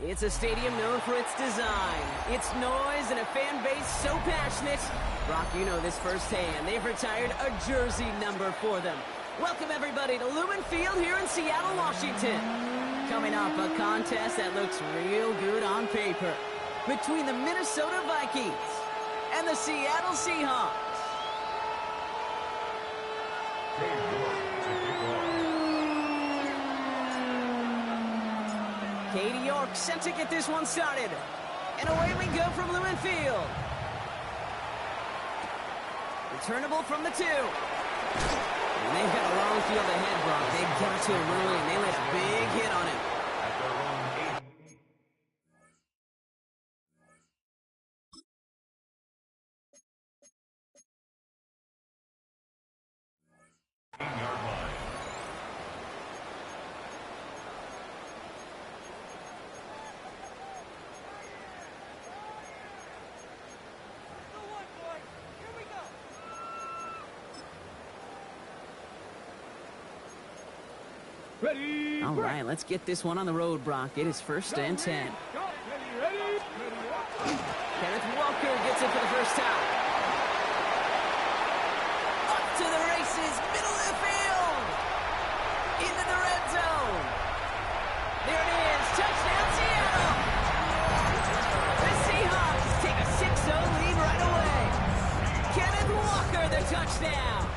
It's a stadium known for its design, its noise, and a fan base so passionate. Brock, you know this firsthand. They've retired a jersey number for them. Welcome, everybody, to Lumen Field here in Seattle, Washington. Coming up, a contest that looks real good on paper between the Minnesota Vikings and the Seattle Seahawks. Katie York set to get this one started. And away we go from Lumen Field. Returnable from the 2. And they've got a long field ahead, Brock. They got to him early, and they let a big hit on him. At their own 8-yard line. Ready, All right, let's get this one on the road, Brock. It is 1st and 10. Ready. Kenneth Walker gets it for the first time. Up to the races, middle of the field. Into the red zone. There it is, touchdown Seattle. The Seahawks take a 6-0 lead right away. Kenneth Walker, the touchdown.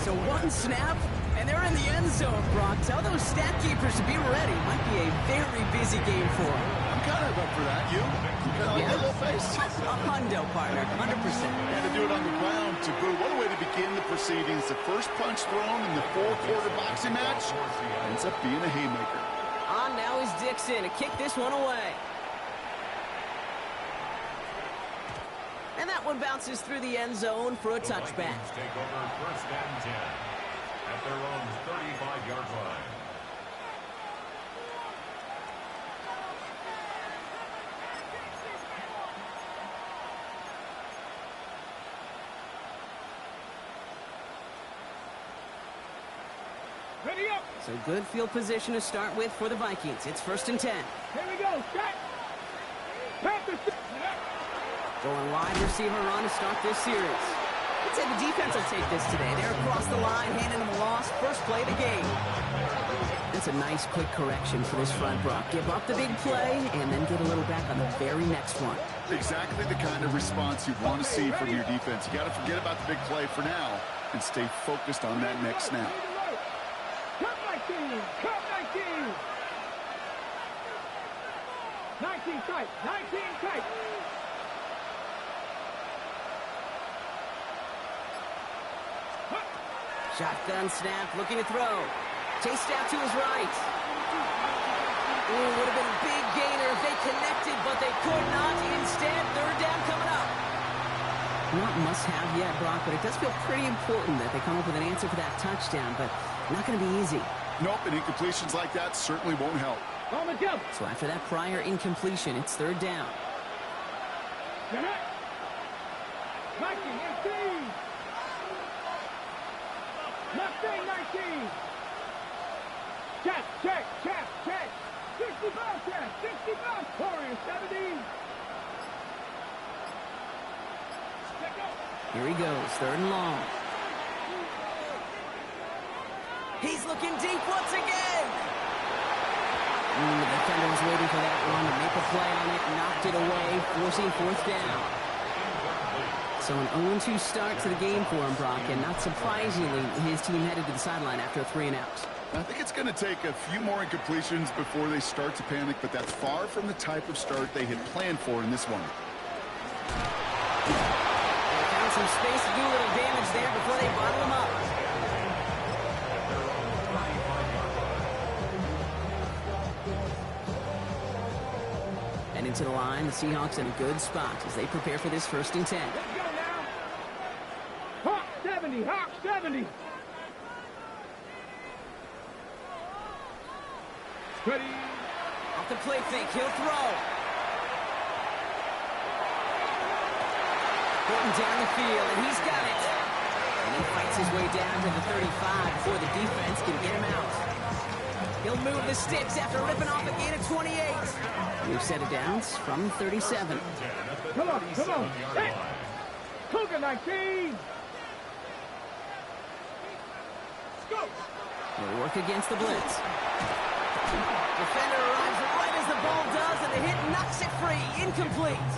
So one snap, and they're in the end zone, Brock. Tell those stat keepers to be ready. Might be a very busy game for them. I'm kind of up for that. You? Kind of like that little face? A hundo, partner, 100%. And to do it on the ground, to boot. What a way to begin the proceedings. The first punch thrown in the 4-quarter boxing match ends up being a haymaker. On now is Dixon to kick this one away. And that one bounces through the end zone for a touchback. Take over 1st and 10 at their own 35-yard line. Ready up. So good field position to start with for the Vikings. It's 1st and 10. Here we go. Set. Panthers. Going wide receiver run to start this series. I'd say the defense will take this today. They're across the line, handing them a loss. First play of the game. That's a nice quick correction for this front, Brock. Give up the big play and then get a little back on the very next one. Exactly the kind of response you want to see from your defense. You got to forget about the big play for now and stay focused on that next snap. Cut 19. Cut 19. 19 tight. 19 tight. Shotgun snap, looking to throw. Chased out to his right. Ooh, would have been a big gainer if they connected, but they could not. Instead, 3rd down coming up. Not must-have yet, Brock, but it does feel pretty important that they come up with an answer for that touchdown, but not going to be easy. Nope, and incompletions like that certainly won't help. On the jump. So after that prior incompletion, it's 3rd down. Get it. Viking, 18. Left thing, 19. Check. 65 check. 65. Warriors, 70. Here he goes, 3rd and long. He's looking deep once again. The defender was waiting for that one to make a play on it, knocked it away, forcing 4th down. So an 0-2 start to the game for him, Brock, and not surprisingly, his team headed to the sideline after a 3-and-out. I think it's going to take a few more incompletions before they start to panic, but that's far from the type of start they had planned for in this one. They found some space to do a little damage there before they bottle him up. And into the line, the Seahawks in a good spot as they prepare for this 1st and 10. Let's go now. Hawk 70. Hawk 70. Ready. Off the play fake, he'll throw. Going down the field, and he's got it. And he fights his way down to the 35 before the defense can get him out. He'll move the sticks after ripping off a gain of 28. We've set it down from 37. Come on, come on. Hey. Cougar 19. Let's go. He'll work against the blitz. Defender arrives right as the ball does, and the hit knocks it free. Incomplete.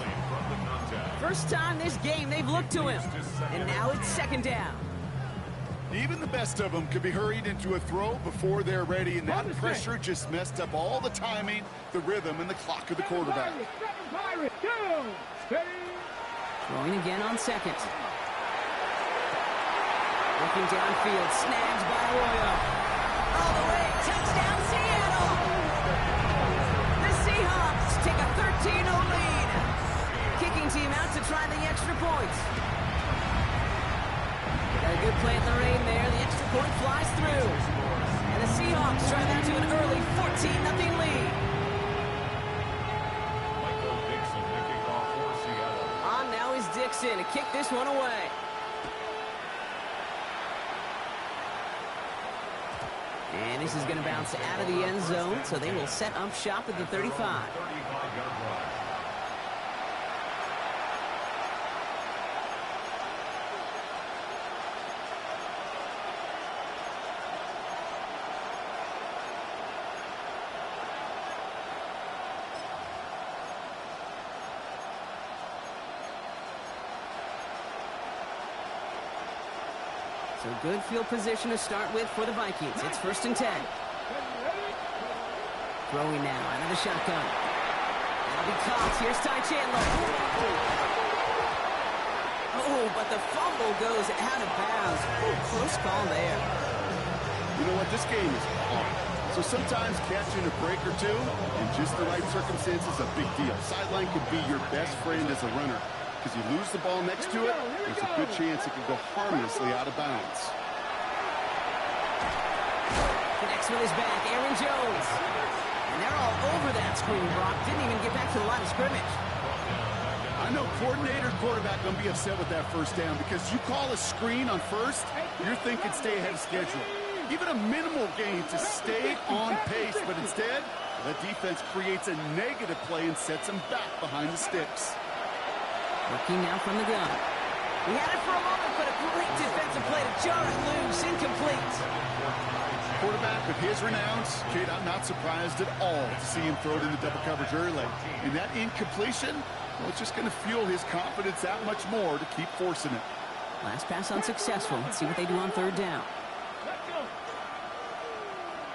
First time this game they've looked to him. And now it's second down. Even the best of them could be hurried into a throw before they're ready, and that pressure just messed up all the timing, the rhythm, and the clock of the quarterback. Throwing again on second. Looking downfield, snagged by Arroyo. All the way, touchdown Seattle! The Seahawks take a 13-0 lead. Kicking team out to try the extra point. Got a good play at the rain there. The extra point flies through. And the Seahawks drive out to an early 14-0 lead. On now is Dixon to kick this one away. And this is going to bounce out of the end zone, so they will set up shop at the 35. So good field position to start with for the Vikings. It's 1st and 10. Throwing now out of the shotgun. That'll be caught. Here's Ty Chandler. Oh, but the fumble goes out of bounds. Ooh, close call there. You know what? This game is hard. So sometimes catching a break or two in just the right circumstances is a big deal. Sideline could be your best friend as a runner. Because you lose the ball next to it, there's a good chance it could go harmlessly out of bounds. Connects with his back, Aaron Jones. And they're all over that screen, Brock. Didn't even get back to the line of scrimmage. I know coordinator, quarterback going to be upset with that first down because you call a screen on first, you're thinking stay ahead of schedule. Even a minimal gain to stay on pace, but instead, that defense creates a negative play and sets them back behind the sticks. Working now from the gun. He had it for a moment, but a great defensive play to jar it loose. Incomplete. Quarterback with his renowns, Kate, I'm not surprised at all to see him throw it into double coverage early. And that incompletion, well, it's just going to fuel his confidence that much more to keep forcing it. Last pass unsuccessful. Let's see what they do on 3rd down. Let's go.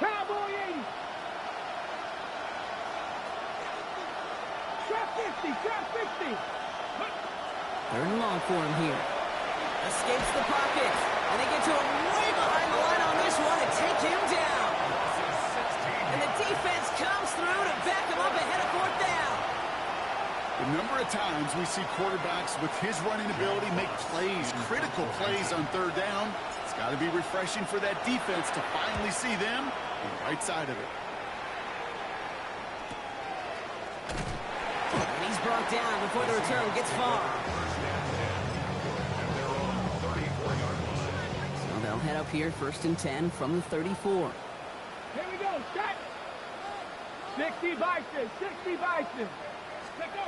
Cowboy 80. Trap 50. 3rd and long for him here. Escapes the pocket. And they get to him way behind the line on this one and take him down. And the defense comes through to back him up ahead of 4th down. The number of times we see quarterbacks with his running ability make plays, critical plays on 3rd down. It's got to be refreshing for that defense to finally see them on the right side of it. And he's brought down before the return gets far. So they'll head up here, 1st and 10 from the 34. Here we go. Set. 60 Bison. 60 Bison. Let's go.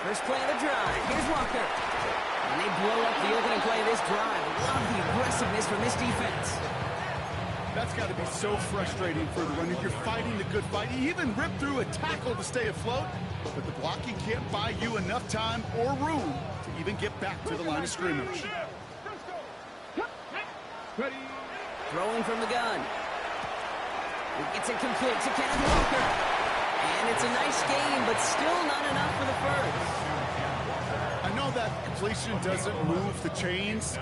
First play of the drive. Here's Walker. And they blow up the opening play of this drive. Love the aggressiveness from this defense. That's got to be so frustrating for the runner. You're fighting the good fight. You even rip through a tackle to stay afloat, but the blocking can't buy you enough time or room to even get back to the line of scrimmage. Ready. Throwing from the gun. It's incomplete to Kenneth Walker. And it's a nice game, but still not enough for the first. I know that completion doesn't move the chains.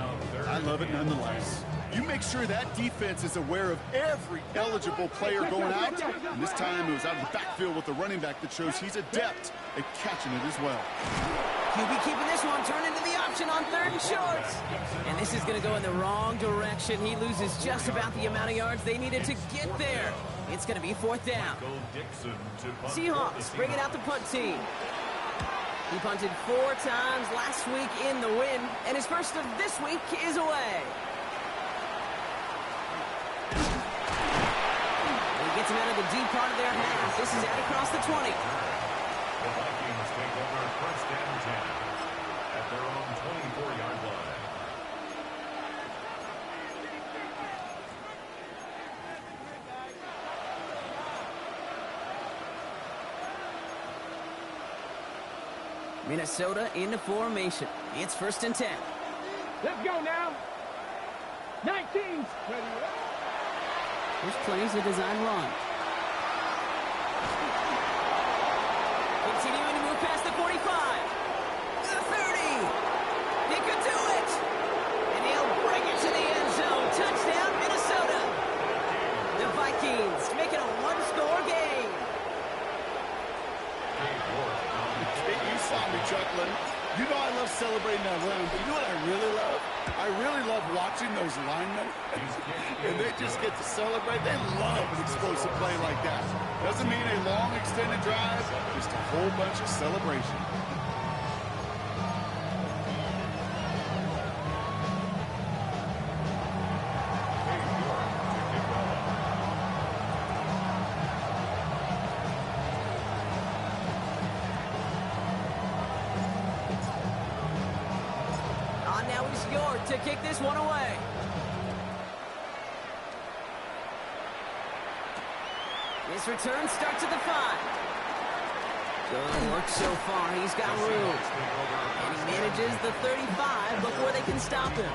I love it nonetheless. You make sure that defense is aware of every eligible player going out. And this time it was out of the backfield with the running back that shows he's adept at catching it as well. QB keeping this one, turn into the option on 3rd and short. And this is going to go in the wrong direction. He loses just about the amount of yards they needed to get there. It's going to be 4th down. Seahawks bring it out the punt team. He punted 4 times last week in the win, and his first of this week is away. deep part of their half. This is out across the 20. The Vikings take over first and 10 at their own 24-yard line. Minnesota into formation. It's first and 10. Let's go now. 19. This plays a design run. Continuing to move past the 45. The 30. He could do it. And he'll bring it to the end zone. Touchdown, Minnesota. The Vikings make it a one-score game. You saw me chuckling. You know I love celebrating that run, but you know what I really love? I really love watching those linemen, and they just get to celebrate. They love an explosive play like that. Doesn't mean a long extended drive, just a whole bunch of celebration. To kick this one away. This return starts at the 5. Good work so far. He's got room. And he manages the 35 before they can stop him.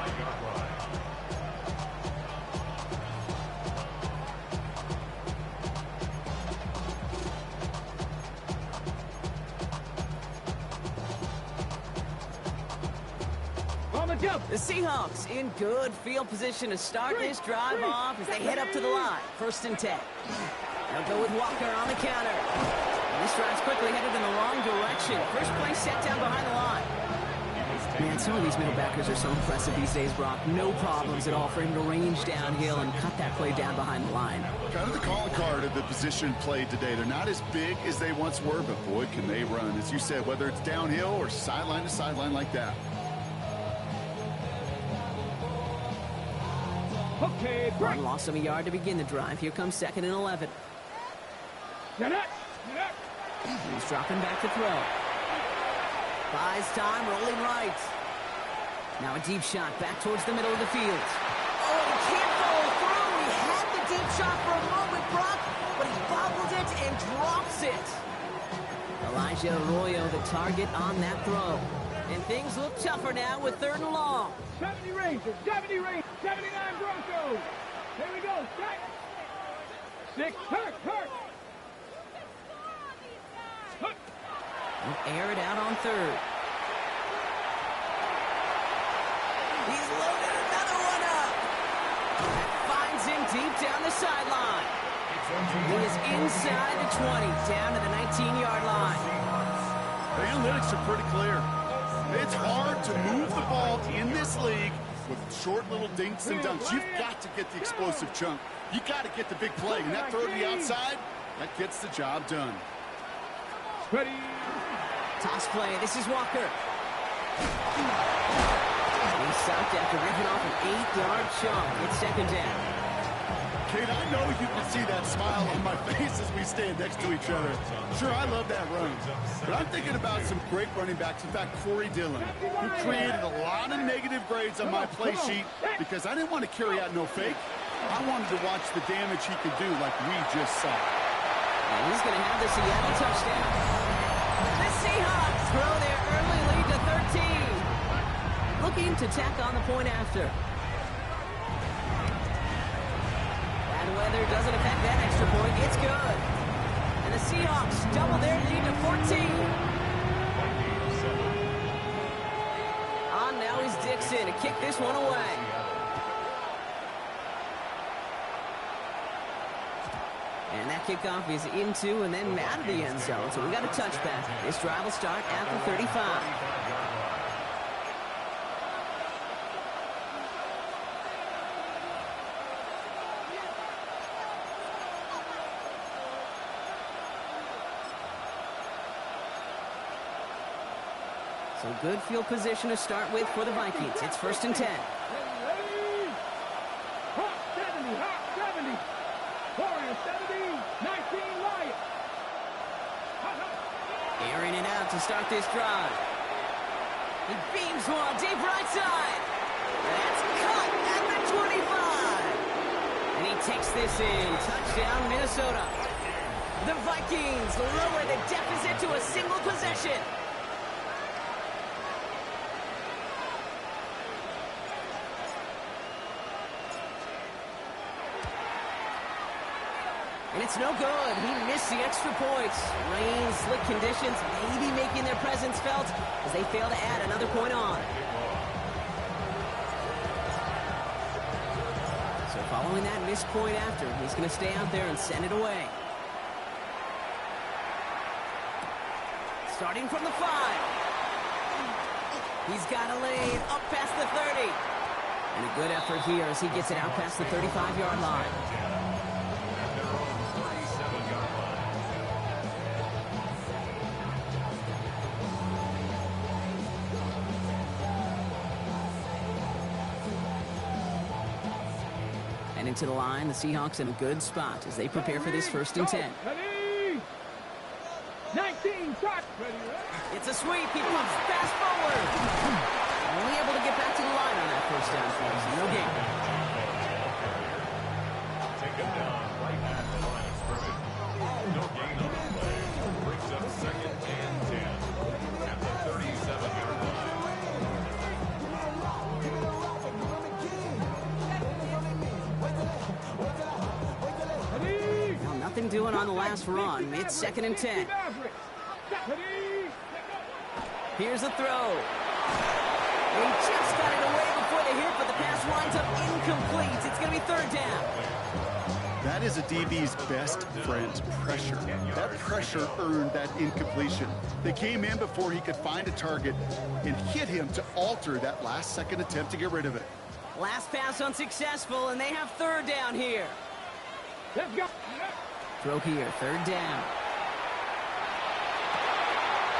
The Seahawks in good field position to start this drive off as they head up to the line. First and 10. They'll go with Walker on the counter. And this drive's quickly headed in the wrong direction. First play set down behind the line. Man, some of these middle backers are so impressive these days, Brock. No problems at all for him to range downhill and cut that play down behind the line. Kind of the calling card of the position played today. They're not as big as they once were, but boy, can they run. As you said, whether it's downhill or sideline to sideline like that. Okay, One loss of a yard to begin the drive. Here comes second and 11. He's dropping back to throw. Buys time, rolling right. Now a deep shot back towards the middle of the field. Oh, he can't follow through. He had the deep shot for a moment, Brock, but he bobbled it and drops it. Elijah Arroyo, the target on that throw. And things look tougher now with third and long. 70 Rangers, 70 Rangers, 79 Broncos. Here we go, set. 6, hurt. We'll air it out on third. He's loaded another one up. That finds him deep down the sideline. He is inside the 20, down to the 19-yard line. The analytics are pretty clear. It's hard to move the ball in this league with short little dinks and dunks. You've got to get the explosive chunk. You got to get the big play. And that throw to the outside, that gets the job done. Ready. Toss play. This is Walker. He's stopped after ripping off an 8-yard chunk. It's second down. Kate, I know you can see that smile on my face as we stand next to each other. Sure, I love that run. But I'm thinking about some great running backs. In fact, Corey Dillon, who created a lot of negative grades on my play sheet because I didn't want to carry out no fake. I wanted to watch the damage he could do like we just saw. And he's going to have the Seattle touchdown. The Seahawks throw their early lead to 13. Looking to tack on the point after. Bad weather doesn't affect that extra point. It's good. And the Seahawks double their lead to 14. On now is Dixon to kick this one away. And that kickoff is into and then out of the end zone. So we got a touchback. This drive will start at the 35. So good field position to start with for the Vikings. It's first and 10. Hot 70, hot 70. Warrior 70, 19. start this drive. He beams one deep right side. That's caught at the 25. And he takes this in. Touchdown, Minnesota. The Vikings lower the deficit to a single possession. And it's no good. He missed the extra points. Rain, slick conditions, maybe making their presence felt as they fail to add another point on. So following that missed point after, he's going to stay out there and send it away. Starting from the 5. He's got a lane up past the 30. And a good effort here as he gets it out past the 35-yard line. And into the line, the Seahawks in a good spot as they prepare for this 1st and 10. Ready? 19, shot. It's a sweep. He pumps fast forward. Only able to get back to the line on that 1st down for us. No gain. Take him down right at the line of scrimmage. No gain on the play. Brings up 2nd and 10 at the 37-yard line. Well, nothing doing on the last run. It's 2nd and 10. Here's a throw. He just got it away before the hit, but the pass winds up incomplete. It's going to be 3rd down. That is a DB's best friend, pressure. That pressure earned that incompletion. They came in before he could find a target and hit him to alter that last-second attempt to get rid of it. Last pass unsuccessful, and they have 3rd down here. Let's go. Throw here, 3rd down.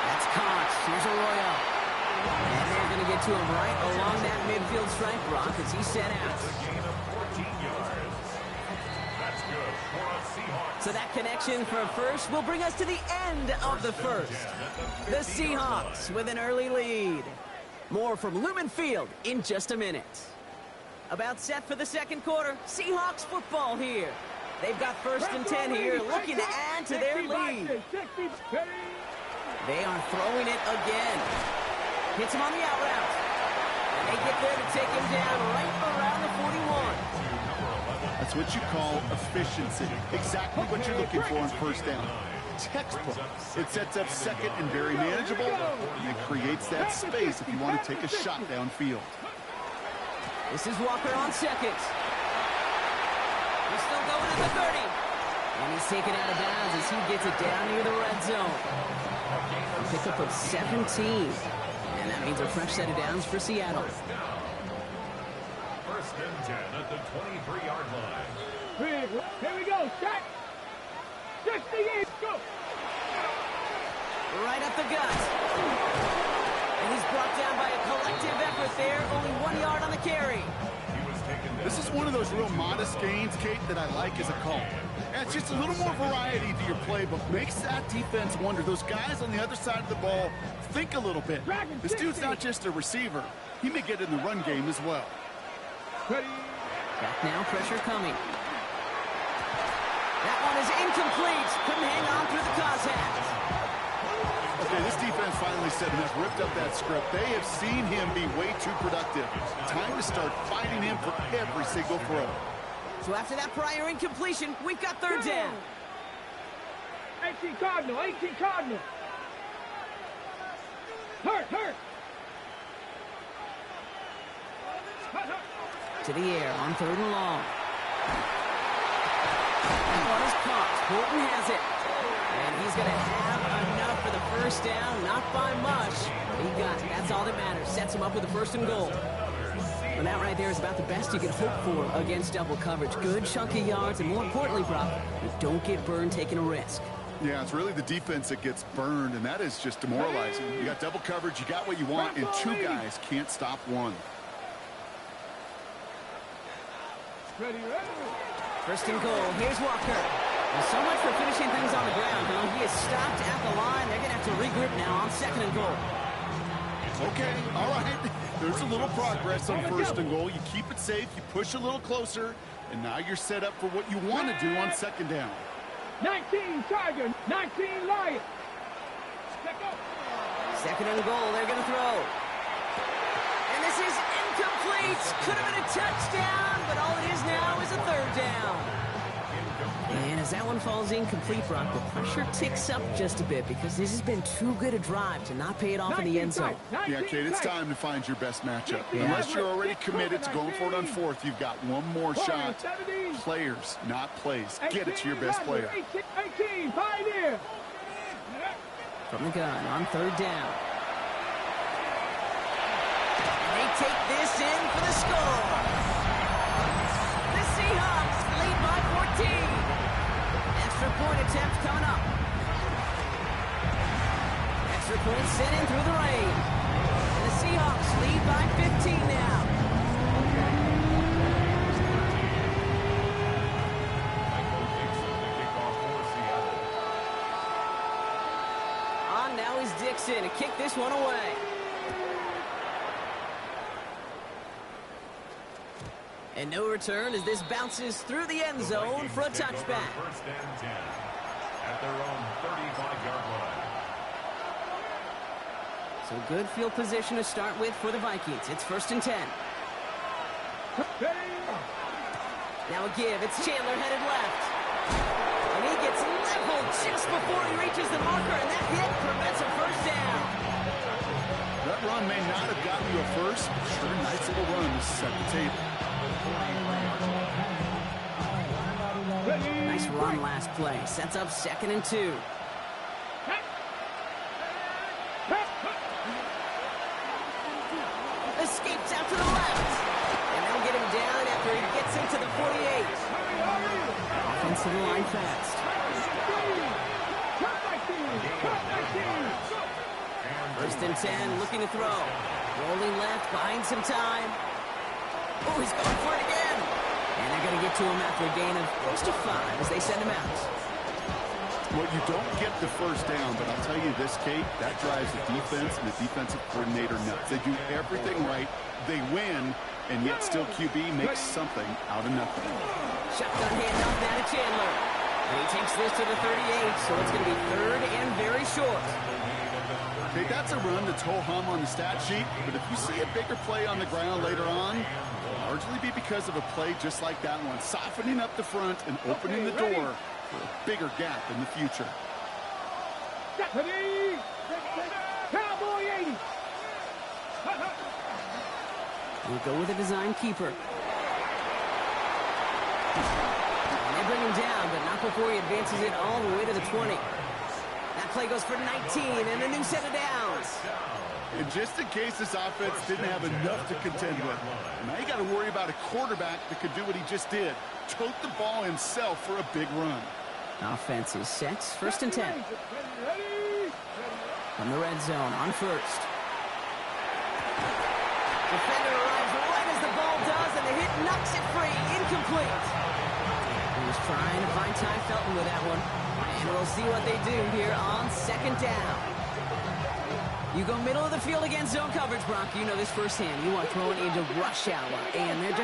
That's caught. Here's Arroyo. And they're going to get to him right along that midfield stripe, Brock, as he's set out. Gain of 14 yards. That's good for a Seahawks. So that connection for a first will bring us to the end of the 1st. The Seahawks with an early lead. More from Lumen Field in just a minute. About set for the 2nd quarter. Seahawks football here. They've got 1st and 10 here, looking to add to their lead. They are throwing it again. Hits him on the out route. And they get there to take him down right around the 41. That's what you call efficiency. Exactly what you're looking for on 1st down. Textbook. It sets up 2nd and very manageable, and it creates that space if you want to take a shot downfield. This is Walker on 2nd. He's still going at the 30. And he's taken out of bounds as he gets it down near the red zone. A pickup of 17. And that means a fresh set of downs for Seattle. 1st and 10 at the 23-yard line. Here we go. Shot. 68. Go. Right up the gut. And he's brought down by a collective effort there. Only 1 yard on the carry. This is one of those real modest gains, Kate, that I like as a call. And it's just a little more variety to your playbook. Makes that defense wonder. Those guys on the other side of the ball think a little bit. This dude's not just a receiver. He may get in the run game as well. Ready. Back now, pressure coming. That one is incomplete. Couldn't hang on through the contact. Okay, this defense finally said enough, ripped up that script. They have seen him be way too productive. Time to start fighting him for every single throw. So after that prior incompletion, we've got 3rd down. 18 Cardinal, 18 Cardinal. Hurt. To the air on 3rd and long. That one is caught. Horton has it. And he's going to have enough for the 1st down. Not by much. He got it. That's all that matters. Sets him up with a 1st and goal. And that right there is about the best you can hope for against double coverage. Good chunky yards, and more importantly, Brock, you don't get burned taking a risk. Yeah, it's really the defense that gets burned, and that is just demoralizing. You got double coverage, you got what you want, and 2 guys can't stop one. Ready. 1st and goal. Here's Walker. Well, so much for finishing things on the ground. You know, he is stopped at the line. They're going to have to regroup now on 2nd and goal. Okay, all right. There's a little progress on 1st and goal. You keep it safe, you push a little closer, and now you're set up for what you want to do on 2nd down. 19 Tiger, 19 Lion. Let go. 2nd and goal, they're going to throw. And this is incomplete. Could have been a touchdown, but all it is now is a 3rd down. And as that one falls incomplete, Brock, the pressure ticks up just a bit because this has been too good a drive to not pay it off in the end zone. Yeah, Kate, it's time to find your best matchup. Unless you're already committed to going for it on 4th, you've got one more shot. Players, not plays. Get it to your best player. 18, Pioneer. From the gun on 3rd down. And they take this in for the score. The Seahawks lead by 14. Extra point attempt coming up. Extra point sent in through the rain. And the Seahawks lead by 15 now. On now is Dixon to kick this one away. And no return as this bounces through the end zone for a touchback. 1st and 10 at their own 35-yard line. So good field position to start with for the Vikings. It's 1st and 10. Now a give. It's Chandler headed left. And he gets leveled just before he reaches the marker, and that hit prevents a 1st down. That run may not have gotten you a first, but sure, nice little run to set the table. Nice run last play. Sets up 2nd and 2. Escapes out to the left. And they'll get him down after he gets into the 48. Offensive line fast. 1st and 10, looking to throw. Rolling left, buying some time. Oh, he's going for it again. And they're going to get to him after a gain of close to 5 as they send him out. Well, you don't get the 1st down, but I'll tell you this, Kate, that drives the defense and the defensive coordinator nuts. They do everything right, they win, and yet still QB makes something out of nothing. Shotgun handoff now to Chandler. And he takes this to the 38, so it's going to be 3rd and very short. Okay, that's a run that's ho-hum on the stat sheet, but if you see a bigger play on the ground later on, it'll largely be because of a play just like that one, softening up the front and opening the door for a bigger gap in the future. Cowboy 80. We'll go with a design keeper. And they bring him down, but not before he advances it all the way to the 20. That play goes for 19 and a new set of downs. And just in case this offense didn't have enough to contend with, now you got to worry about a quarterback that could do what he just did, tote the ball himself for a big run. Offense is set. 1st and 10. From the red zone on 1st. Defender arrives right as the ball does, and the hit knocks it free. Incomplete. He was trying to find Ty Felton with that one. And we'll see what they do here on 2nd down. You go middle of the field against zone coverage, Brock. You know this firsthand. You want throwing into rush hour. And there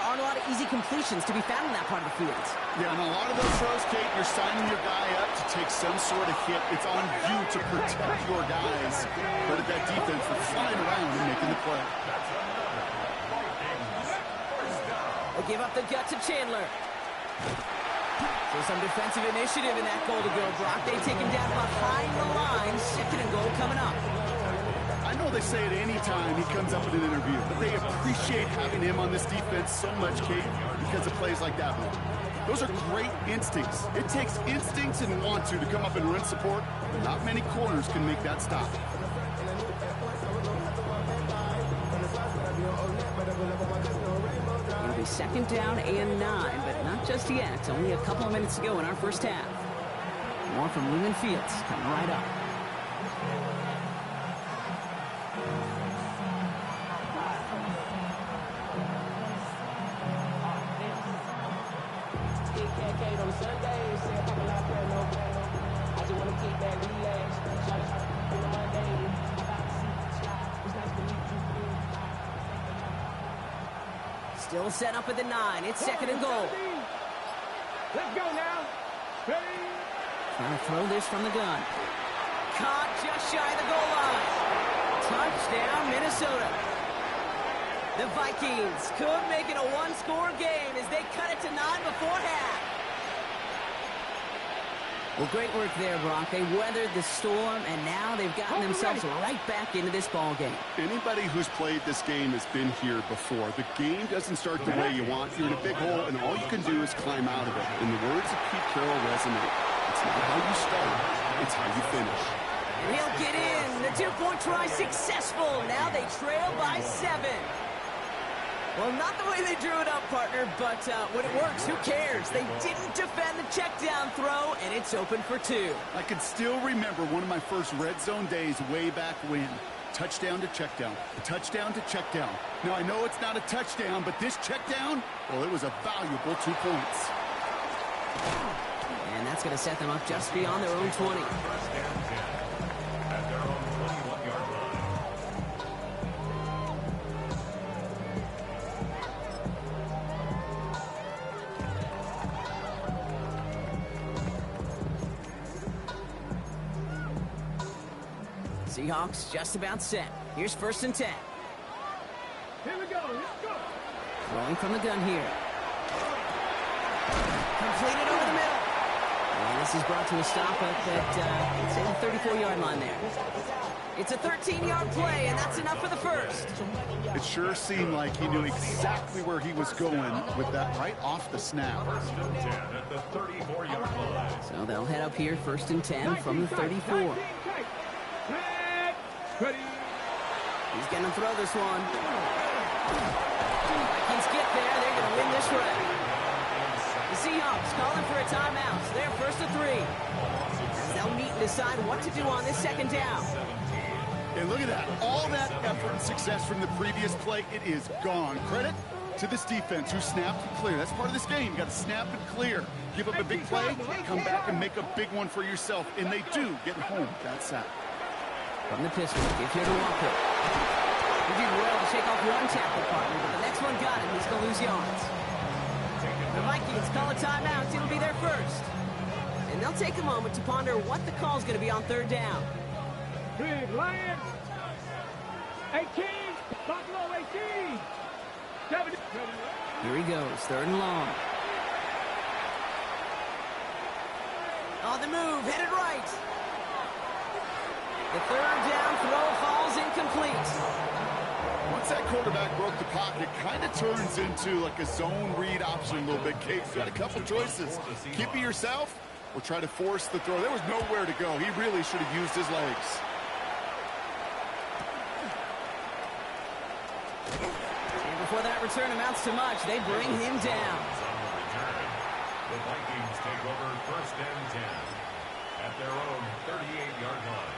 aren't a lot of easy completions to be found in that part of the field. Yeah, and a lot of those throws, Kate, you're signing your guy up to take some sort of hit. It's on you to protect your guys. But at that defense, they're flying around and making the play. They give up the gut to Chandler. So some defensive initiative in that goal to go, Brock. They take him down behind the line. 2nd and goal coming up. I know they say it any time he comes up in an interview, but they appreciate having him on this defense so much, Kate, because of plays like that one. Those are great instincts. It takes instincts and want to come up and run support, but not many corners can make that stop. It'll be 2nd down and 9, but not just yet. Only a couple of minutes to go in our first half. More from Lumen Fields coming right up. Still set up at the 9. It's second and goal. Let's go now. Ready? Trying to throw this from the gun. Caught just shy of the goal line. Touchdown, Minnesota. The Vikings could make it a one-score game as they cut it to 9 before half. Well, great work there, Brock. They weathered the storm, and now they've gotten themselves right back into this ball game. Anybody who's played this game has been here before. The game doesn't start the way you want. You're in a big hole, and all you can do is climb out of it. In the words of Pete Carroll resonate, it's not how you start, it's how you finish. And he'll get in. The two-point try successful. Now they trail by 7. Well, not the way they drew it up, partner, but when it works, who cares? They didn't defend the check down throw, and it's open for 2. I can still remember one of my first red zone days way back when. Touchdown to check down. Touchdown to check down. Now, I know it's not a touchdown, but this check down, well, it was a valuable 2 points. And that's going to set them up just beyond their own 20. First and 10 at their own 21-yard line. Seahawks just about set. Here's first and 10. Here we go. Let's go. Throwing from the gun here. Completed over the middle. And this is brought to a stop at let's say the 34-yard line there. It's a 13-yard play, and that's enough for the first. It sure seemed like he knew exactly where he was going with that right off the snap. First and 10 at the 34-yard line. So they'll head up here first and 10 from the 34. Ready? He's going to throw this one. Vikings get there. They're going to win this round. The Seahawks calling for a timeout. So they're first and 3. As they'll meet and decide what to do on this second down. And look at that. All that effort and success from the previous play, it is gone. Credit to this defense who snapped and clear. That's part of this game. You got to snap and clear. Give up a big play, come back and make a big one for yourself. And they do get home that sack. From the pistol, give here to Walker. He did well to shake off one tackle partner, but the next one got him. He's going to lose yards. The Vikings call a timeout. It'll be their first. And they'll take a moment to ponder what the call is going to be on third down. Big Lion. 18. Buffalo 18. 70. Here he goes, third and long. On the move, headed right. The third down throw falls incomplete. Once that quarterback broke the pocket, kind of turns into like a zone read option a little bit. Kate's got a couple choices. Keep it yourself or try to force the throw. There was nowhere to go. He really should have used his legs. And before that return amounts to much, they bring him down. The Vikings take over first and 10 at their own 38-yard line.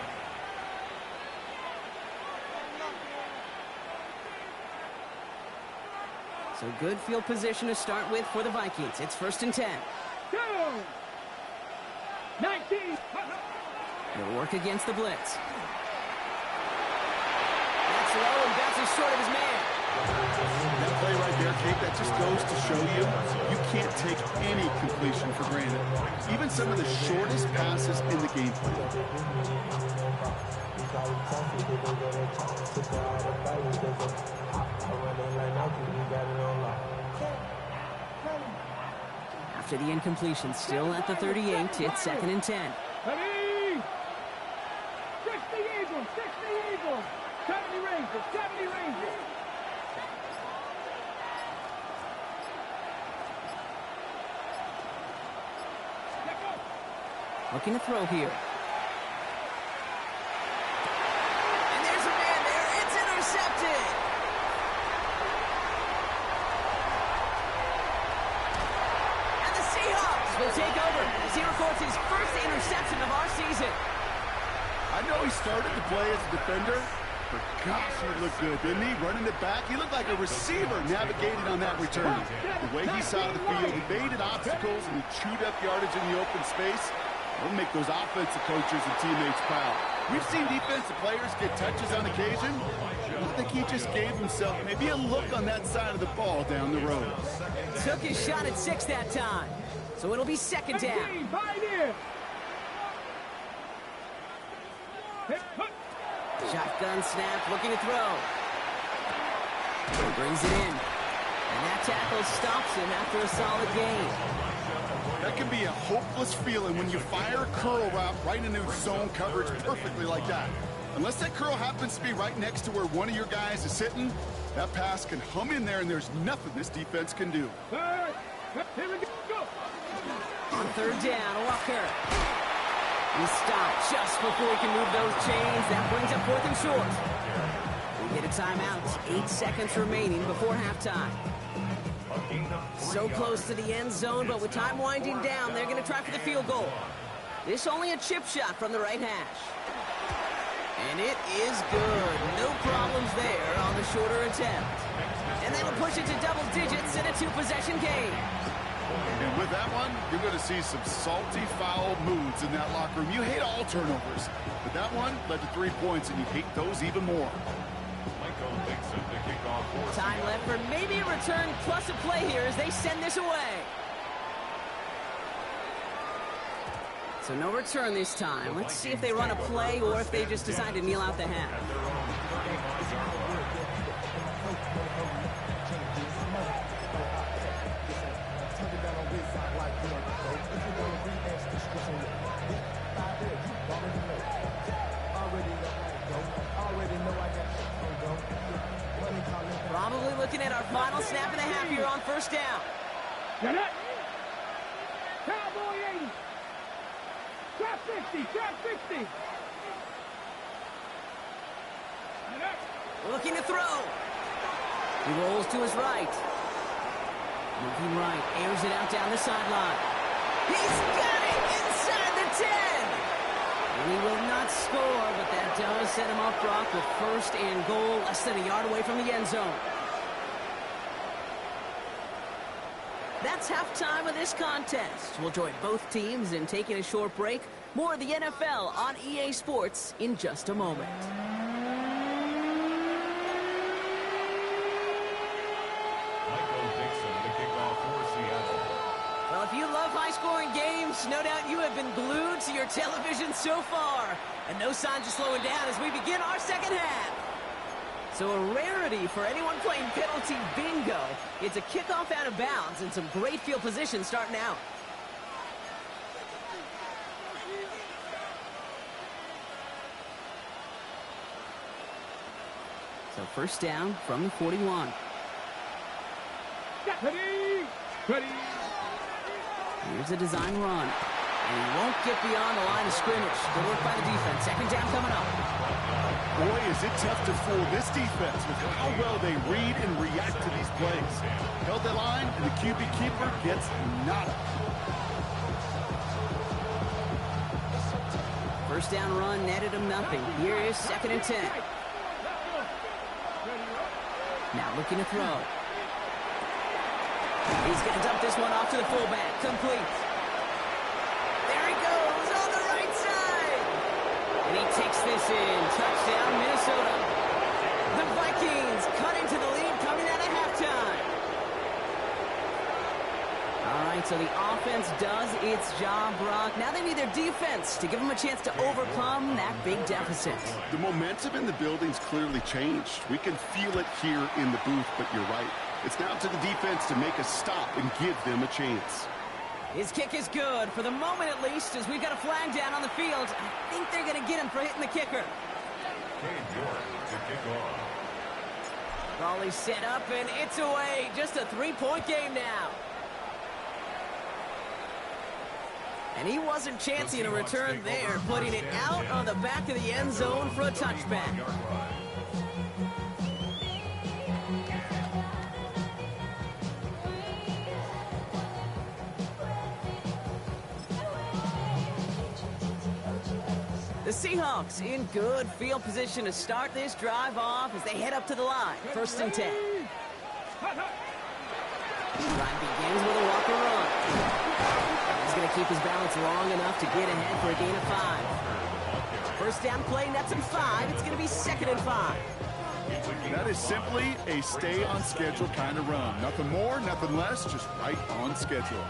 So good field position to start with for the Vikings. It's first and 10. Go. 19. He'll work against the blitz. That's low and bounces short of his man. That play right there, Kate, that just goes to show you, you can't take any completion for granted. Even some of the shortest passes in the game plan. After the incompletion, still at the 38, it's second and 10. Ready. 60 Eagles. 60 Eagles. 70 Rangers. 70 Rangers. Looking to throw here. And there's a man there. It's intercepted. And the Seahawks will take over as he records his first interception of our season. I know he started to play as a defender, but gosh, he looked good, didn't he? Running it back, he looked like a receiver navigating on that return. The way he saw the field, he baited obstacles, and he chewed up yardage in the open space. It'll make those offensive coaches and teammates proud. We've seen defensive players get touches on occasion. I think he just gave himself maybe a look on that side of the ball down the road. Took his shot at 6 that time. So it'll be second down. Shotgun snap, looking to throw. Brings it in. And that tackle stops him after a solid gain. That can be a hopeless feeling when you fire a curl route right into zone coverage perfectly like that. Unless that curl happens to be right next to where one of your guys is sitting, that pass can hum in there and there's nothing this defense can do. Here we go. On third down, Walker. He stopped just before he can move those chains. That brings up 4th and short. We get a timeout. 8 seconds remaining before halftime. So close to the end zone, but with time winding down, they're going to try for the field goal. This only a chip shot from the right hash. And it is good. No problems there on the shorter attempt. And that'll push it to double digits in a 2-possession game. And with that one, you're going to see some salty, foul moods in that locker room. You hate all turnovers, but that one led to 3 points, and you hate those even more. Time left for maybe a return plus a play here as they send this away. So no return this time. Let's see if they run a play or if they just decide to kneel out the half. Probably looking at our final snap and a half here on first down. Get it. Cowboy 80. Trap 50. Trap 50. Looking to throw. He rolls to his right. Moving right. Airs it out down the sideline. He's got it inside the 10. And he will not score, but that does set him up, Brock, with 1st and goal, less than a yard away from the end zone. That's halftime of this contest. We'll join both teams in taking a short break. More of the NFL on EA Sports in just a moment. Well, if you love high-scoring games, no doubt you have been glued to your television so far. And no signs of slowing down as we begin our second half. So a rarity for anyone playing penalty bingo. It's a kickoff out of bounds and some great field position starting out. So first down from the 41. Ready. Ready. Here's a design run. And he won't get beyond the line of scrimmage. Good work by the defense. Second down coming up. Boy, is it tough to fool this defense with how well they read and react to these plays. Held that line, and the QB keeper gets nada. First down run netted him nothing. Here is 2nd and 10. Now looking to throw. He's going to dump this one off to the fullback. Complete. There he goes on the right side. And he takes this in. Touchdown, Minnesota. The Vikings cutting to the lead coming out of halftime. All right, so the offense does its job, Brock. Now they need their defense to give them a chance to overcome that big deficit. The momentum in the building's clearly changed. We can feel it here in the booth, but you're right. It's now to the defense to make a stop and give them a chance. His kick is good, for the moment at least, as we've got a flag down on the field. I think they're going to get him for hitting the kicker. Crawley's set up, and it's away. Just a 3-point game now. And he wasn't chancing a return there, putting it out on the back of the end zone for a touchback. The Seahawks in good field position to start this drive off as they head up to the line. 1st and 10. Drive begins with a Walker run. He's going to keep his balance long enough to get ahead for a gain of 5. 1st down play, nets him 5. It's going to be 2nd and 5. That is simply a stay on schedule kind of run. Nothing more, nothing less, just right on schedule.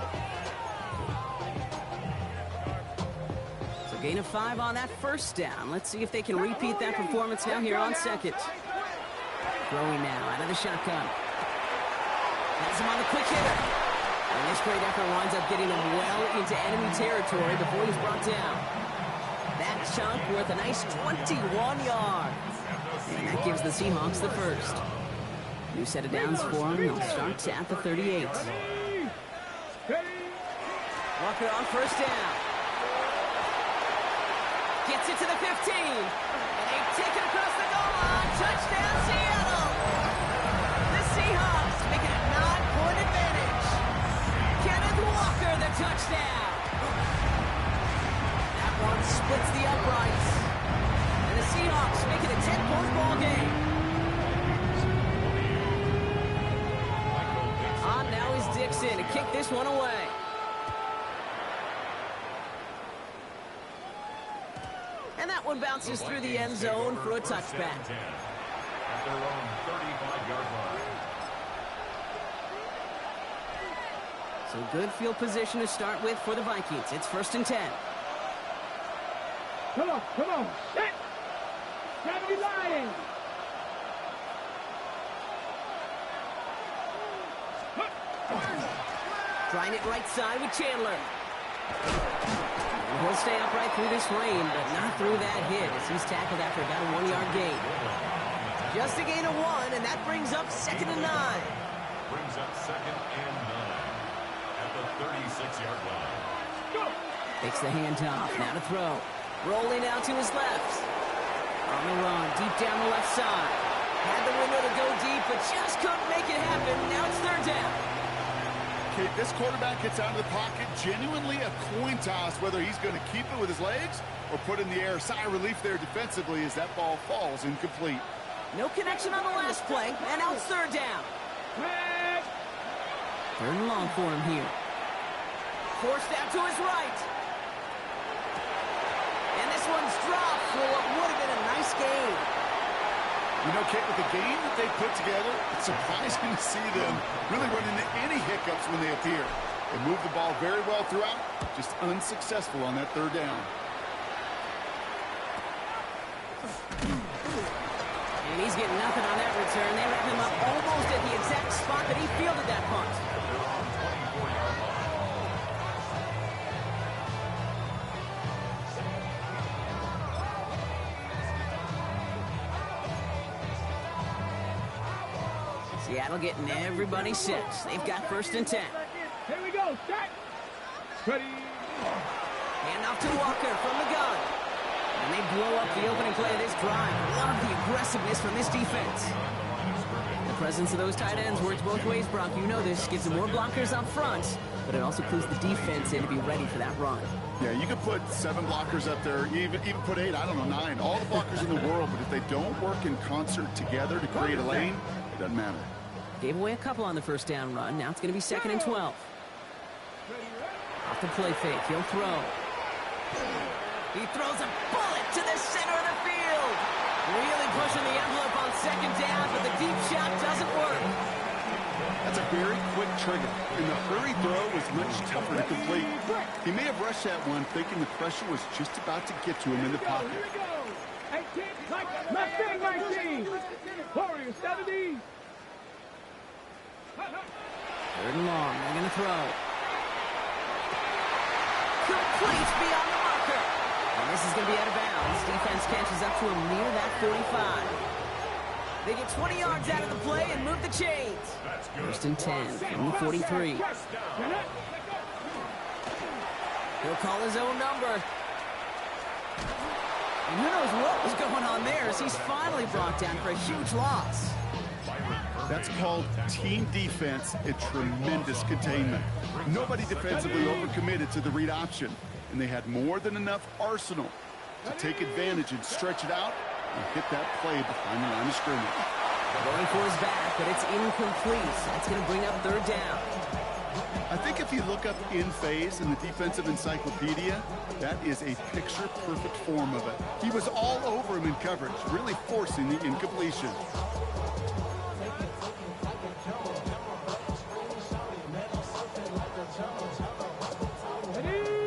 So gain of 5 on that 1st down. Let's see if they can repeat that performance now here on 2nd. Throwing now out of the shotgun. Has him on the quick hitter. And this great effort winds up getting him well into enemy territory before he's brought down. That chunk worth a nice 21 yards. And that gives the Seahawks the 1st. New set of downs for them. They'll start at the 38. Walker on 1st down. Gets it to the 15. And they take it across the goal line. Touchdown, Seattle. The Seahawks make it a 9-point advantage. Kenneth Walker, the touchdown. That one splits the uprights. And the Seahawks make it a 10-point ball game. On now is Dixon to kick this one away. And that one bounces through the end zone for a touchback. At their own 35-yard line. So good field position to start with for the Vikings. It's 1st and 10. Come on, come on. Set. Gotta be lying. Trying it right side with Chandler. And he'll stay upright through this rain, but not through that hit as he's tackled after about a 1-yard gain. Just a gain of 1, and that brings up 2nd and 9. Brings up 2nd and 9 at the 36-yard line. Go. Takes the handoff. Now to throw. Rolling out to his left. On the run, deep down the left side. Had the window to go deep, but just couldn't make it happen. Now it's 3rd down. Okay, this quarterback gets out of the pocket, genuinely a coin toss whether he's going to keep it with his legs or put it in the air. Sigh of relief there defensively as that ball falls incomplete. No connection on the last play, and now it's 3rd down. 3rd and long for him here. Forced out to his right. And this one's dropped for what would have been a nice game. You know, Kate, with the game that they put together, it's surprising to see them really run into any hiccups when they appear. They move the ball very well throughout, just unsuccessful on that 3rd down. And he's getting nothing on that return. They wrap him up almost at the exact spot that he fielded that punt. Seattle getting everybody set. They've got 1st and 10. Here we go. Set. Ready. Hand off to Walker from the gun. And they blow up the opening play of this drive. Love the aggressiveness from this defense. The presence of those tight ends works both ways, Brock. You know this. Gives them more blockers up front, but it also clues the defense in to be ready for that run. Yeah, you could put 7 blockers up there, even put 8, I don't know, 9. All the blockers in the world, but if they don't work in concert together to create a lane, it doesn't matter. Gave away a couple on the 1st down run. Now it's going to be 2nd and 12. Off the play fake. He'll throw. He throws a bullet to the center of the field. Really pushing the envelope on 2nd down, but the deep shot doesn't work. That's a very quick trigger, and the hurry throw was much tougher to complete. He may have rushed that one thinking the pressure was just about to get to him in the pocket. Here we go. 18, Mustang 19. Warriors 70. 3rd and long. They're going to throw. Complete beyond the marker. And this is going to be out of bounds. Defense catches up to him near that 45. They get 20 yards out of the play and move the chains. 1st and 10 from the 43. He'll call his own number. And who knows what was going on there as he's finally brought down for a huge loss. That's called team defense and tremendous containment. Nobody defensively overcommitted to the read option, and they had more than enough arsenal to take advantage and stretch it out and hit that play behind the line of scrimmage. Going for his back, but it's incomplete. That's going to bring up third down. I think if you look up in phase in the defensive encyclopedia, that is a picture-perfect form of it. He was all over him in coverage, really forcing the incompletion.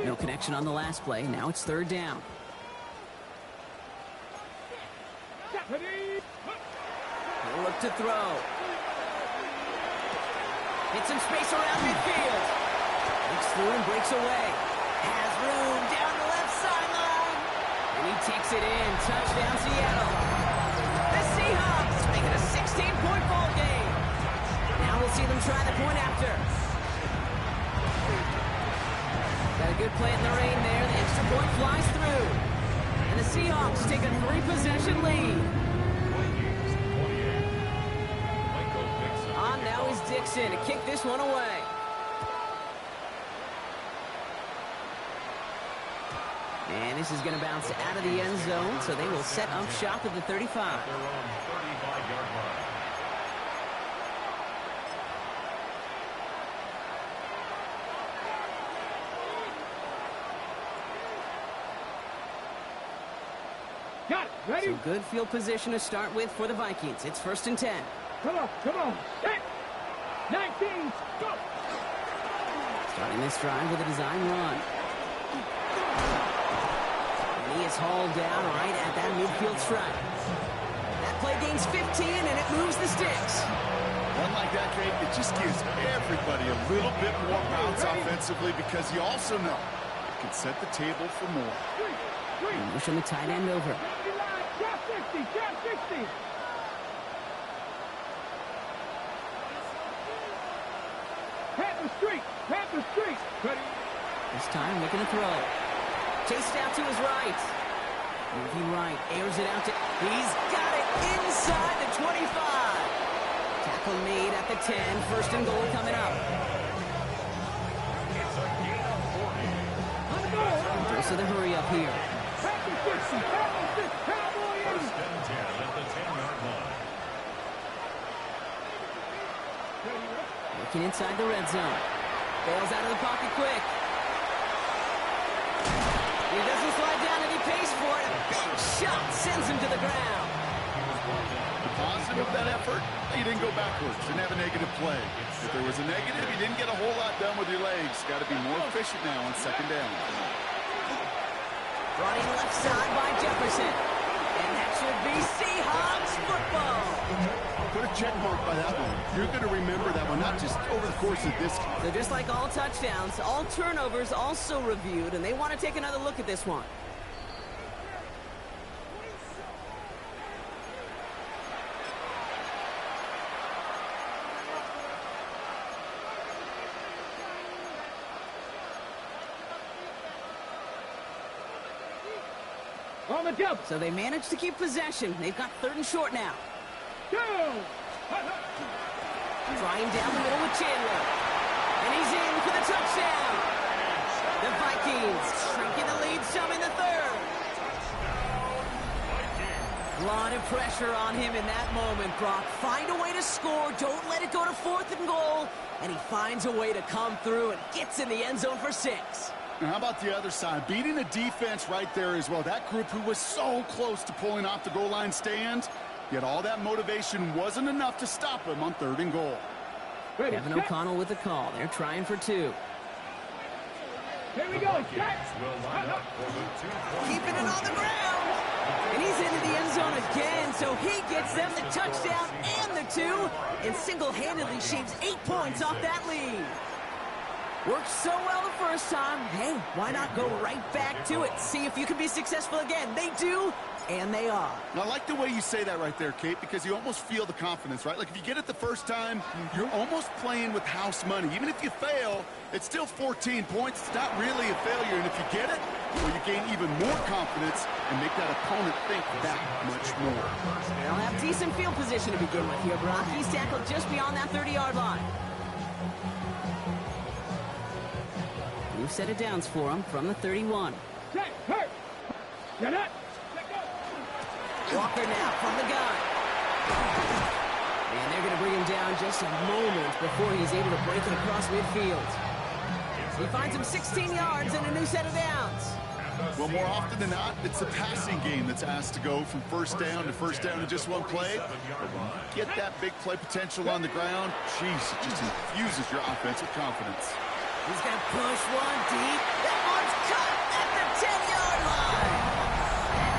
No connection on the last play. Now it's third down. He'll look to throw. Hits some space around midfield. Looks through and breaks away. Has room down the left sideline. And he takes it in. Touchdown, Seattle. The Seahawks make it a 16-point ball game. Now we'll see them try the point after. Got a good play in the rain there. The extra point flies through. And the Seahawks take a 3-possession lead. On now is Dixon to kick this one away. And this is going to bounce out of the end zone, so they will set up shop at the 35. Their own 35-yard line. Got it. Ready? So good field position to start with for the Vikings. It's 1st and 10. Come on. Set. 19, go. Starting this drive with a design run. And he is hauled down right at that midfield stripe. That play gains 15, and it moves the sticks. One like that, Kate, it just gives everybody a little bit more bounce offensively because you also know it can set the table for more. And motion the tight end over. Cap 60. Panther Street. Ready? This time looking to throw. Chased out to his right. Moving right, airs it out to... He's got it inside the 25. Tackle made at the 10. 1st and goal coming up. It's a gain of 40. Dose of the hurry up here. Panther 60. Cowboy in. 1st and 10 at the 10-yard line. Looking inside the red zone. Bails out of the pocket quick. He doesn't slide down and he pays for it. A big shot sends him to the ground. The positive of that effort, he didn't go backwards, didn't have a negative play. If there was a negative, you didn't get a whole lot done with your legs. Got to be more efficient now on 2nd down. Brought in left side by Jefferson. And that should be Seahawks football. Put a check mark by that one. You're going to remember that one, not just over the course of this. So just like all touchdowns, all turnovers also reviewed, and they want to take another look at this one. On the jump. So they managed to keep possession. They've got 3rd and short now. Go. Trying down the middle with Chandler. And he's in for the touchdown. The Vikings shrinking the lead some in the 3rd. A lot of pressure on him in that moment, Brock. Find a way to score. Don't let it go to 4th and goal. And he finds a way to come through and gets in the end zone for 6. And how about the other side? Beating the defense right there as well. That group who was so close to pulling off the goal line stand, yet all that motivation wasn't enough to stop him on 3rd and goal. Ready. Kevin O'Connell with the call. They're trying for 2. Here we go. Vikings will line up for the 2-point Keeping it on the ground. And he's into the end zone again, so he gets them the touchdown and the 2, and single-handedly shaves 8 points off that lead. Worked so well the first time. Hey, why not go right back to it? See if you can be successful again. They do, and they are. And I like the way you say that right there, Kate, because you almost feel the confidence, right? Like if you get it the first time, you're almost playing with house money. Even if you fail, it's still 14 points. It's not really a failure. And if you get it, well, you gain even more confidence and make that opponent think that much more. They'll have decent field position to begin with here, Brock. He's tackled just beyond that 30-yard line. New set of downs for him from the 31. Set. Hurt. Get it. Walker now from the gun. And they're going to bring him down just a moment before he's able to break it across midfield. He finds him 16 yards and a new set of downs. Well, more often than not, it's the passing game that's asked to go from first down in just one play. Get that big play potential on the ground. Jeez, it just infuses your offensive confidence. He's going to push one deep. That one's cut at the 10-yard line.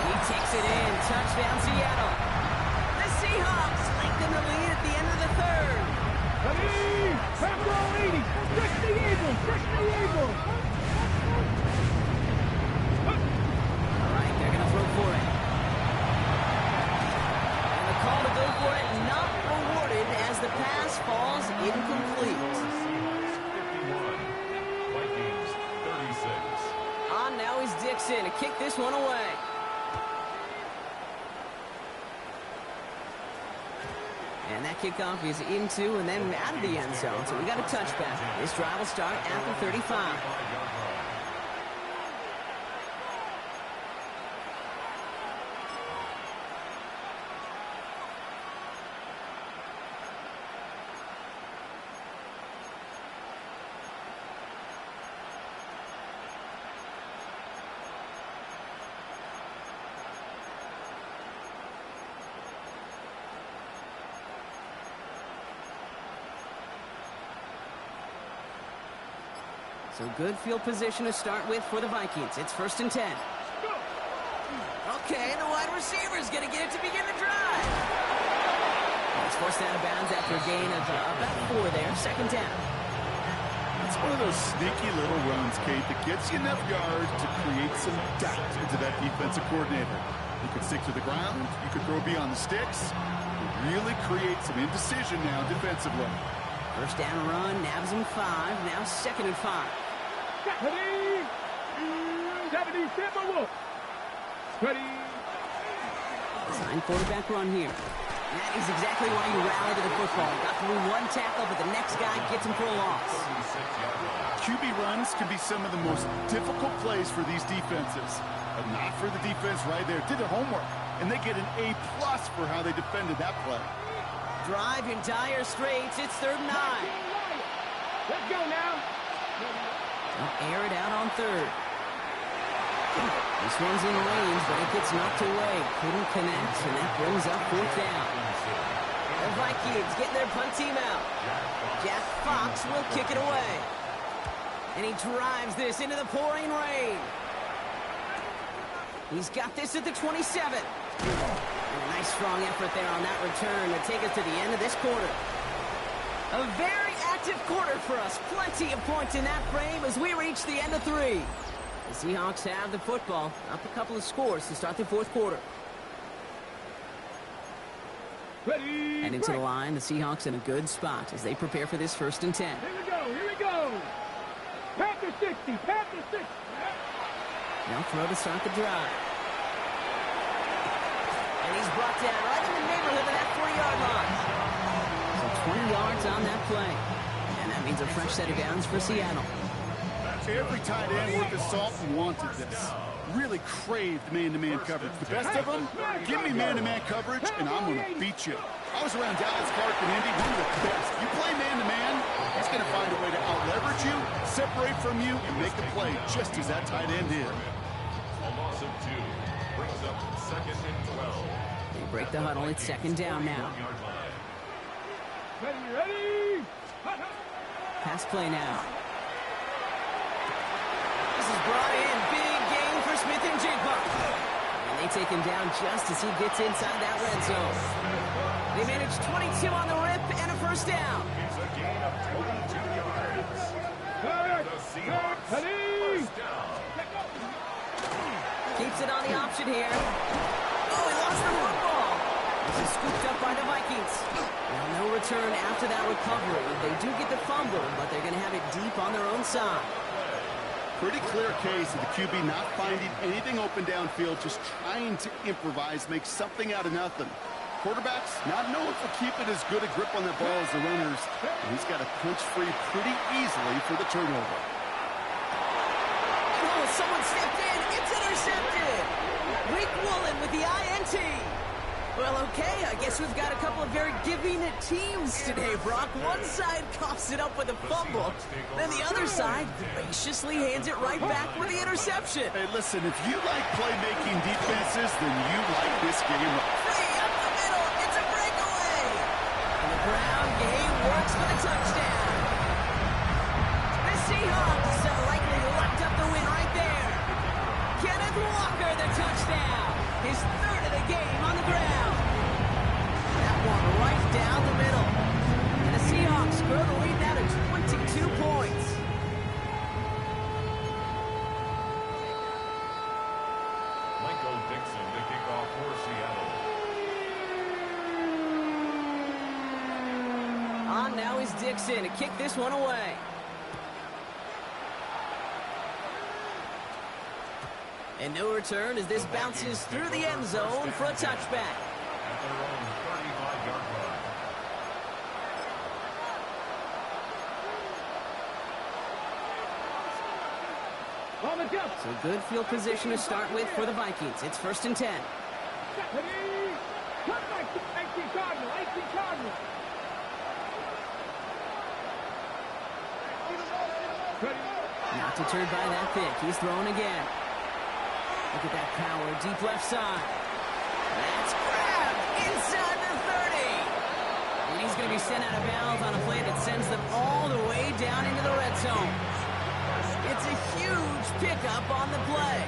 He takes it in. Touchdown, Seattle. The Seahawks lengthen the lead at the end of the third. Ready. Back row 80. Trick the Eagles. Trick the Eagles. All right, they're going to throw for it. And the call to go for it not rewarded as the pass falls incomplete. Vikings 36. On now is Dixon to kick this one away. And that kickoff is into and then out of the end zone. So we got a touchback. This drive will start at the 35. So good field position to start with for the Vikings. It's 1st and 10. Okay, the wide receiver's going to get it to begin the drive. It's forced out of bounds after a gain of about 4 there. 2nd down. It's one of those sneaky little runs, Kate, that gets you enough yards to create some doubt into that defensive coordinator. You could stick to the ground. You could throw beyond the sticks. You really create some indecision now defensively. 1st down run, nabs him 5. Now 2nd and 5. Ready. 70 Timberwolves. Ready. Sign quarterback run here. That is exactly why you rally to the football. Got through one tackle, but the next guy gets him for a loss. QB runs can be some of the most difficult plays for these defenses. But not for the defense right there. Did their homework, and they get an A+ for how they defended that play. Drive in dire straits. It's 3rd and 9. Let's go now. They'll air it out on 3rd. This one's in range, but it gets knocked away. Couldn't connect, and that brings up 4th down. The Vikings getting their punt team out. Jack Fox will kick it away. And he drives this into the pouring rain. He's got this at the 27. And a nice strong effort there on that return to take us to the end of this quarter. A very active quarter for us. Plenty of points in that frame as we reach the end of 3. The Seahawks have the football. Up a couple of scores to start the 4th quarter. Ready. And into the line, the Seahawks in a good spot as they prepare for this 1st and 10. Here we go. Here we go. Panther 60. Panther 60. Now throw to start the drive. And he's brought down right in the neighborhood of that 40-yard line. So 20 yards on that play. And that means a fresh set of downs for Seattle. Every tight end worth his salt wanted this. Really craved man-to-man coverage. The best of them, give me man-to-man coverage, and I'm going to beat you. I was around Dallas Clark and Indy, one of the best. You play man-to-man, he's going to find a way to out-leverage you, separate from you, and make the play just as that tight end did. A loss of 2 brings up 2nd and 12. They break the huddle. It's 2nd down now. Ready, ready. Pass play now. This is brought in. Big gain for Smith and Jigba. And they take him down just as he gets inside that red zone. They manage 22 on the rip and a 1st down. It's a gain of 22 yards. The Seahawks Ready. 1st down. Keeps it on the option here. Oh, he lost the football. This is scooped up by the Vikings. Well, no return after that recovery. They do get the fumble, but they're going to have it deep on their own side. Pretty clear case of the QB not finding anything open downfield, just trying to improvise, make something out of nothing. Quarterbacks not known for keeping as good a grip on the ball as the runners, and he's got to punch free pretty easily for the turnover. Oh, someone stepped in. It's intercepted. Rick Woolen with the INT. Well, okay, I guess we've got a couple of very giving teams today, Brock. One side coughs it up with a fumble, then the other side graciously hands it right back with the interception. Hey, listen, if you like playmaking defenses, then you like this game. Free up the middle. It's a breakaway. And the ground game works for the touchdown. The Seahawks are likely locked up the win right there. Kenneth Walker, the touchdown. His third of the game on the ground. That one right down the middle. And the Seahawks grow the lead now to 22 points. Michael Dixon to kick off for Seattle. On now is Dixon to kick this one away. And no return as this bounces through the end zone for a touchback. At their own 35-yard line. On the jump. So good field position to start with for the Vikings. It's 1st and 10. Ready? Cut back to 18 Cardinal. 18 Cardinal. Ready? Not deterred by that pick. He's throwing again. Look at that power, deep left side. That's grabbed inside the 30. And he's going to be sent out of bounds on a play that sends them all the way down into the red zone. It's a huge pickup on the play.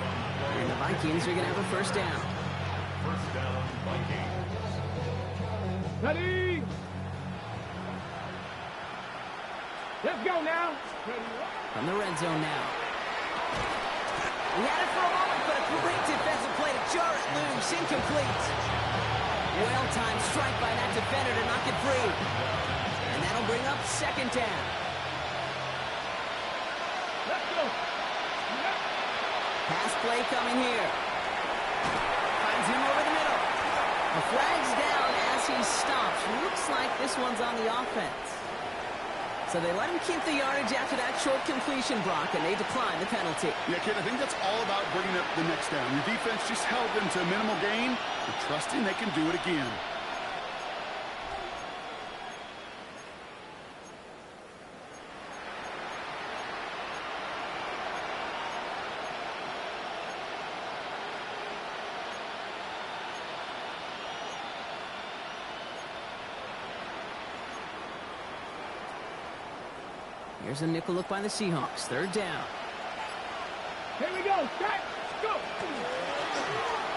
And the Vikings are going to have a first down. First down, Vikings. Ready? Let's go now. Ready? From the red zone now. He had it for a moment, but a great defensive play to jar it loose. Incomplete. Well-timed strike by that defender to knock it free. And that'll bring up 2nd down. Let's go. Pass play coming here. Finds him over the middle. The flag's down as he stops. Looks like this one's on the offense. So they let him keep the yardage after that short completion, Brock, and they decline the penalty. Yeah, kid, I think that's all about bringing up the next down. Your defense just held them to a minimal gain. They're trusting they can do it again. Here's a nickel look by the Seahawks. 3rd down. Here we go. Start. Go.